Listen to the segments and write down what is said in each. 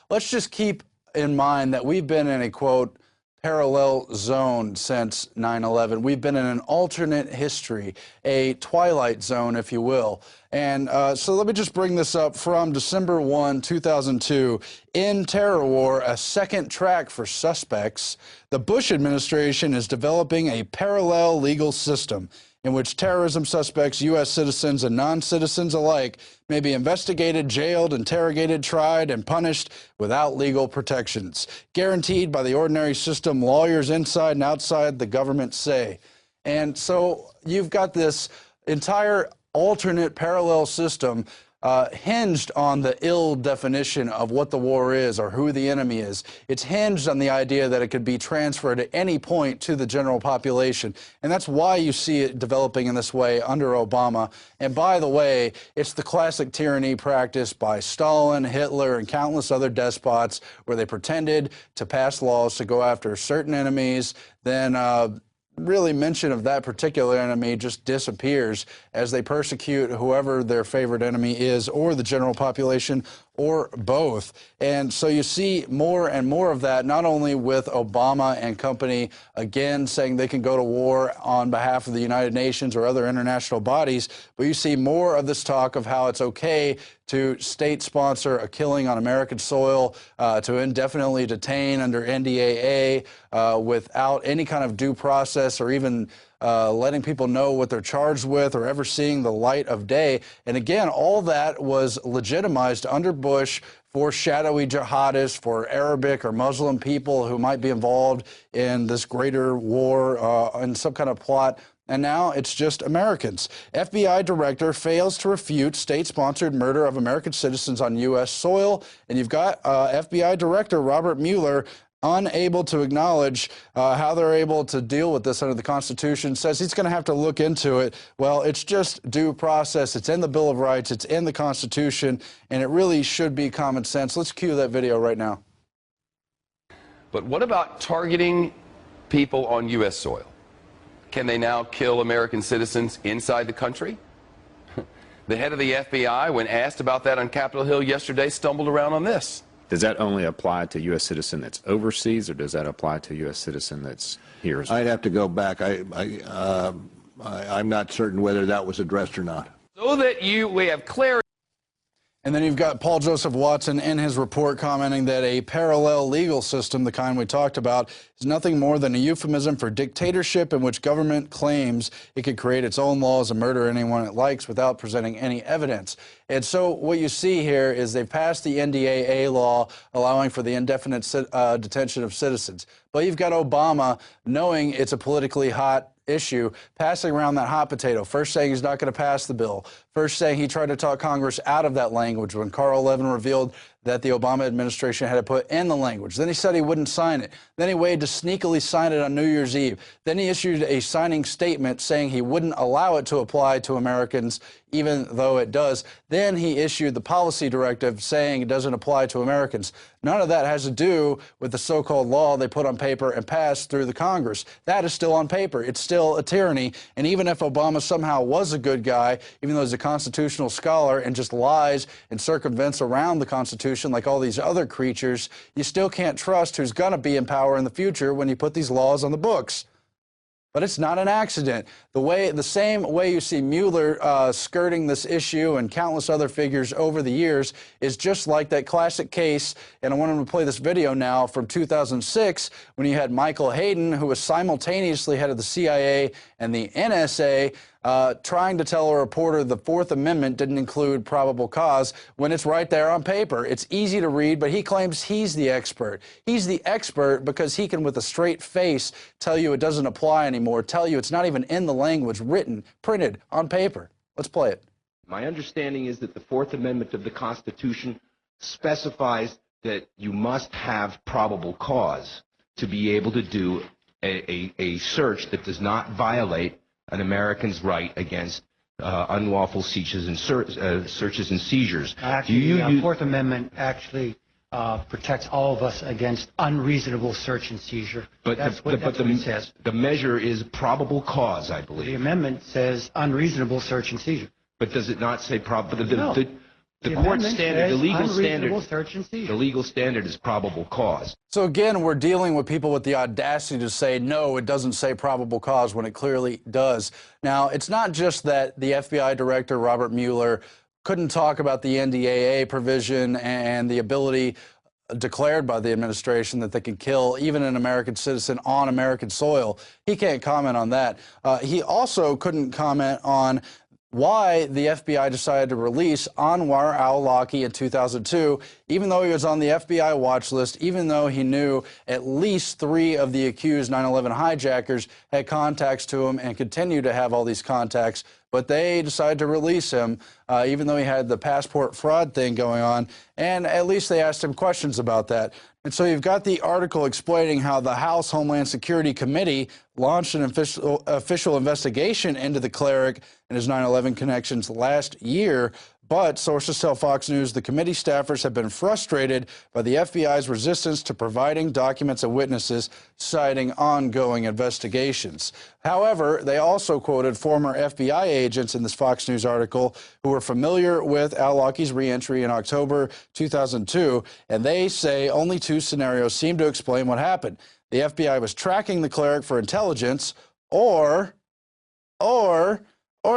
let's just keep in mind that we've been in a, quote, parallel zone since 9/11. We've been in an alternate history, a twilight zone, if you will. And so let me just bring this up from December 1, 2002. In Terror War, a second track for suspects, the Bush administration is developing a parallel legal system in which terrorism suspects, U.S. citizens and non-citizens alike, may be investigated, jailed, interrogated, tried, and punished without legal protections, guaranteed by the ordinary system lawyers inside and outside the government say. And so you've got this entire alternate parallel system hinged on the ill definition of what the war is or who the enemy is. It's hinged on the idea that it could be transferred at any point to the general population. And that's why you see it developing in this way under Obama. And by the way, it's the classic tyranny practiced by Stalin, Hitler, and countless other despots where they pretended to pass laws to go after certain enemies, then really mention of that particular enemy just disappears as they persecute whoever their favorite enemy is, or the general population, or both. And so you see more and more of that, not only with Obama and company, again, saying they can go to war on behalf of the United Nations or other international bodies, but you see more of this talk of how it's okay to state sponsor a killing on American soil, to indefinitely detain under NDAA without any kind of due process or even letting people know what they're charged with or ever seeing the light of day. And again, all that was legitimized under Bush for shadowy jihadists, for Arabic or Muslim people who might be involved in this greater war in some kind of plot. And now it's just Americans. FBI director fails to refute state-sponsored murder of American citizens on U.S. soil. And you've got FBI director Robert Mueller unable to acknowledge how they're able to deal with this under the Constitution, says he's going to have to look into it. Well, it's just due process. It's in the Bill of Rights. It's in the Constitution, and it really should be common sense. Let's cue that video right now. But what about targeting people on U.S. soil? Can they now kill American citizens inside the country? The head of the FBI, when asked about that on Capitol Hill yesterday, stumbled around on this. Does that only apply to U.S. citizen that's overseas, or does that apply to U.S. citizen that's here? I'd have to go back. I'm not certain whether that was addressed or not. So that we have clarity. And then you've got Paul Joseph Watson in his report commenting that a parallel legal system, the kind we talked about, is nothing more than a euphemism for dictatorship in which government claims it could create its own laws and murder anyone it likes without presenting any evidence. And so what you see here is they've passed the NDAA law allowing for the indefinite detention of citizens. But you've got Obama, knowing it's a politically hot issue, passing around that hot potato, first saying he's not going to pass the bill, first saying he tried to talk Congress out of that language when Carl Levin revealed that the Obama administration had to put in the language. Then he said he wouldn't sign it. Then he waited to sneakily sign it on New Year's Eve. Then he issued a signing statement saying he wouldn't allow it to apply to Americans, even though it does. Then he issued the policy directive saying it doesn't apply to Americans. None of that has to do with the so-called law they put on paper and passed through the Congress. That is still on paper. It's still a tyranny. And even if Obama somehow was a good guy, even though he's a constitutional scholar and just lies and circumvents around the Constitution like all these other creatures, you still can't trust who's going to be in power in the future when you put these laws on the books. But it's not an accident. The same way you see Mueller skirting this issue and countless other figures over the years is just like that classic case, and I want to play this video now, from 2006 when you had Michael Hayden, who was simultaneously head of the CIA and the NSA, trying to tell a reporter the Fourth Amendment didn't include probable cause when it's right there on paper. It's easy to read, but he claims he's the expert. He's the expert because he can, with a straight face, tell you it doesn't apply anymore, tell you it's not even in the language, written, printed on paper. Let's play it. My understanding is that the Fourth Amendment of the Constitution specifies that you must have probable cause to be able to do a search that does not violate an American's right against unlawful searches and seizures. Actually, the Fourth Amendment actually protects all of us against unreasonable search and seizure. But that's what it says. The measure is probable cause, I believe. The amendment says unreasonable search and seizure. But does it not say probable? No. The court amendment standard, says the legal unreasonable standard, search and seizure. the legal standard is probable cause. So again, we're dealing with people with the audacity to say, no, it doesn't say probable cause when it clearly does. Now, it's not just that the FBI director, Robert Mueller, couldn't talk about the NDAA provision and the ability declared by the administration that they can kill even an American citizen on American soil. He can't comment on that. He also couldn't comment on why the FBI decided to release Anwar al-Awlaki in 2002, even though he was on the FBI watch list, even though he knew at least 3 of the accused 9/11 hijackers had contacts to him and continue to have all these contacts. But they decided to release him, even though he had the passport fraud thing going on, and at least they asked him questions about that. And so you've got the article explaining how the House Homeland Security Committee launched an official investigation into the cleric and his 9/11 connections last year. But sources tell Fox News the committee staffers have been frustrated by the FBI's resistance to providing documents and witnesses, citing ongoing investigations. However, they also quoted former FBI agents in this Fox News article who were familiar with al-Awlaki's reentry in October 2002, and they say only 2 scenarios seem to explain what happened. The FBI was tracking the cleric for intelligence, or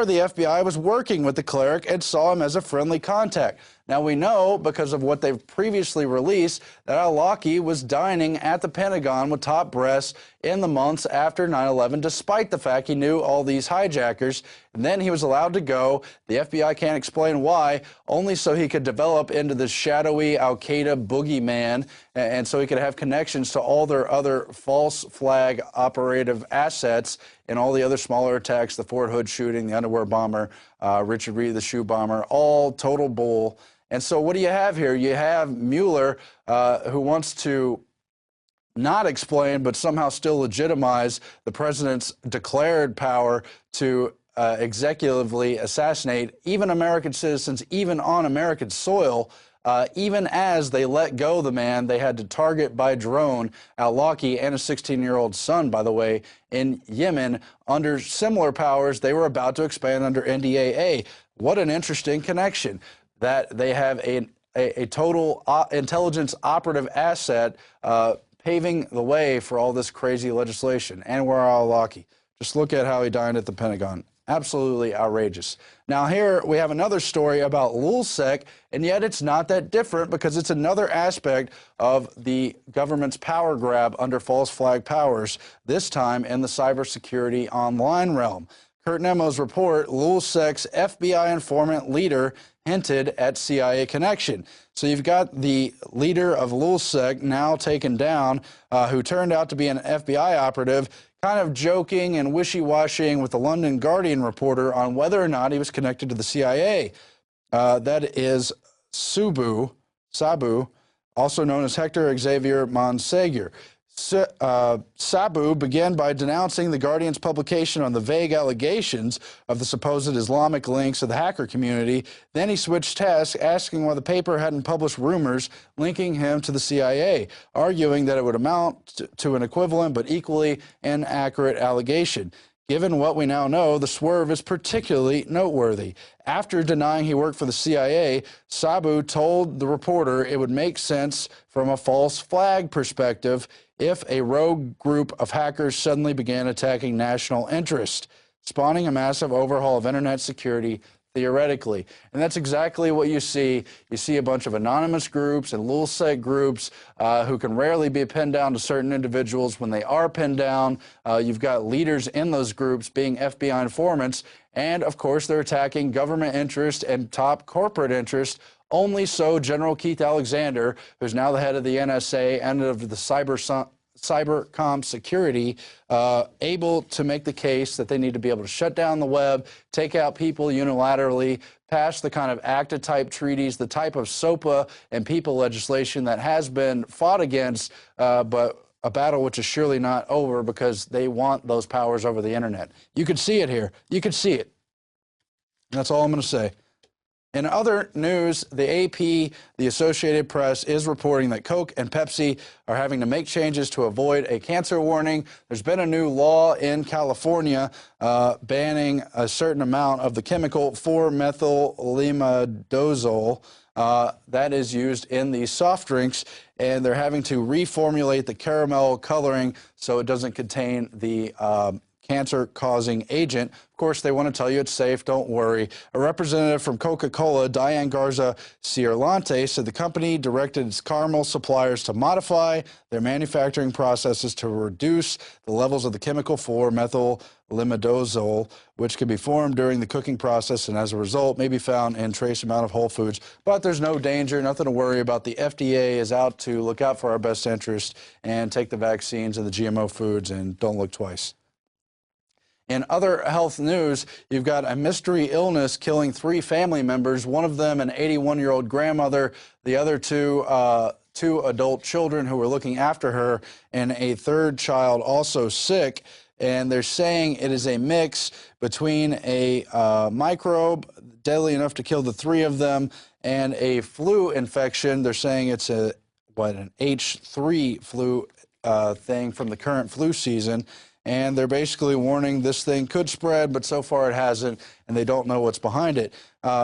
the FBI was working with the cleric and saw him as a friendly contact. Now, we know, because of what they've previously released, that al-Awlaki was dining at the Pentagon with top brass in the months after 9/11, despite the fact he knew all these hijackers. And then he was allowed to go. The FBI can't explain why, only so he could develop into this shadowy al-Qaeda boogeyman, and so he could have connections to all their other false flag operative assets and all the other smaller attacks, the Fort Hood shooting, the underwear bomber, Richard Reed, the shoe bomber, all total bull. And so what do you have here? You have Mueller, who wants to not explain, but somehow still legitimize the president's declared power to executively assassinate even American citizens, even on American soil. Even as they let go the man they had to target by drone, al-Awlaki, and a 16-year-old son, by the way, in Yemen, under similar powers they were about to expand under NDAA. What an interesting connection, that they have a total intelligence operative asset paving the way for all this crazy legislation. Anwar al-Awlaki, just look at how he dined at the Pentagon. Absolutely outrageous. Now here we have another story about LulzSec, and yet it's not that different because it's another aspect of the government's power grab under false flag powers, this time in the cybersecurity online realm. Kurt Nemo's report, LulzSec's FBI informant leader hinted at CIA connection. So you've got the leader of LulzSec now taken down, who turned out to be an FBI operative, kind of joking and wishy-washying with the London Guardian reporter on whether or not he was connected to the CIA. That is Sabu, also known as Hector Xavier Monsegur. Sabu began by denouncing the Guardian's publication on the vague allegations of the supposed Islamic links of the hacker community. Then he switched tasks, asking why the paper hadn't published rumors linking him to the CIA, arguing that it would amount to an equivalent but equally inaccurate allegation. Given what we now know, the swerve is particularly noteworthy. After denying he worked for the CIA, Sabu told the reporter it would make sense from a false flag perspective if a rogue group of hackers suddenly began attacking national interest, spawning a massive overhaul of internet security theoretically. And that's exactly what you see. You see a bunch of anonymous groups and LulzSec groups who can rarely be pinned down to certain individuals. When they are pinned down, you've got leaders in those groups being FBI informants. And of course, they're attacking government interest and top corporate interest. Only so General Keith Alexander, who's now the head of the NSA and of the cybercom security, able to make the case that they need to be able to shut down the web, take out people unilaterally, pass the kind of ACTA-type treaties, the type of SOPA and people legislation that has been fought against, but a battle which is surely not over because they want those powers over the internet. You can see it here. You can see it. And that's all I'm going to say. In other news, the AP, the Associated Press, is reporting that Coke and Pepsi are having to make changes to avoid a cancer warning. There's been a new law in California banning a certain amount of the chemical 4-methyl-limidazole that is used in these soft drinks, and they're having to reformulate the caramel coloring so it doesn't contain the cancer-causing agent. Of course, they want to tell you it's safe. Don't worry. A representative from Coca-Cola, Diane Garza Ciarlante, said the company directed its caramel suppliers to modify their manufacturing processes to reduce the levels of the chemical 4-methyl-limidazole, which can be formed during the cooking process and as a result may be found in trace amount of Whole Foods. But there's no danger, nothing to worry about. The FDA is out to look out for our best interest and take the vaccines and the GMO foods, and don't look twice. In other health news, you've got a mystery illness killing 3 family members, one of them an 81-year-old grandmother, the other two adult children who were looking after her, and a third child also sick. And they're saying it is a mix between a microbe deadly enough to kill the 3 of them and a flu infection. They're saying it's an H3 flu thing from the current flu season. And they're basically warning this thing could spread, but so far it hasn't, and they don't know what's behind it.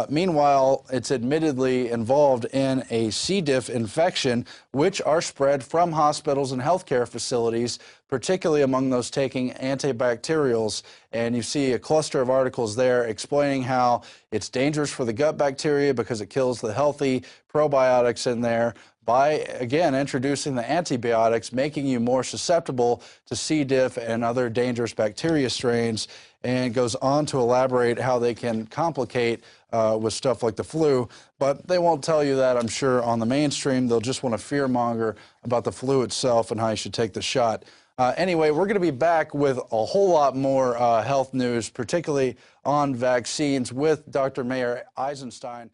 Meanwhile, it's admittedly involved in a C. diff infection, which are spread from hospitals and healthcare facilities, particularly among those taking antibacterials. And you see a cluster of articles there explaining how it's dangerous for the gut bacteria because it kills the healthy probiotics in there, by, again, introducing the antibiotics, making you more susceptible to C. diff and other dangerous bacteria strains, and goes on to elaborate how they can complicate with stuff like the flu. But they won't tell you that, I'm sure, on the mainstream. They'll just want to fearmonger about the flu itself and how you should take the shot. Anyway, we're going to be back with a whole lot more health news, particularly on vaccines, with Dr. Mayer Eisenstein.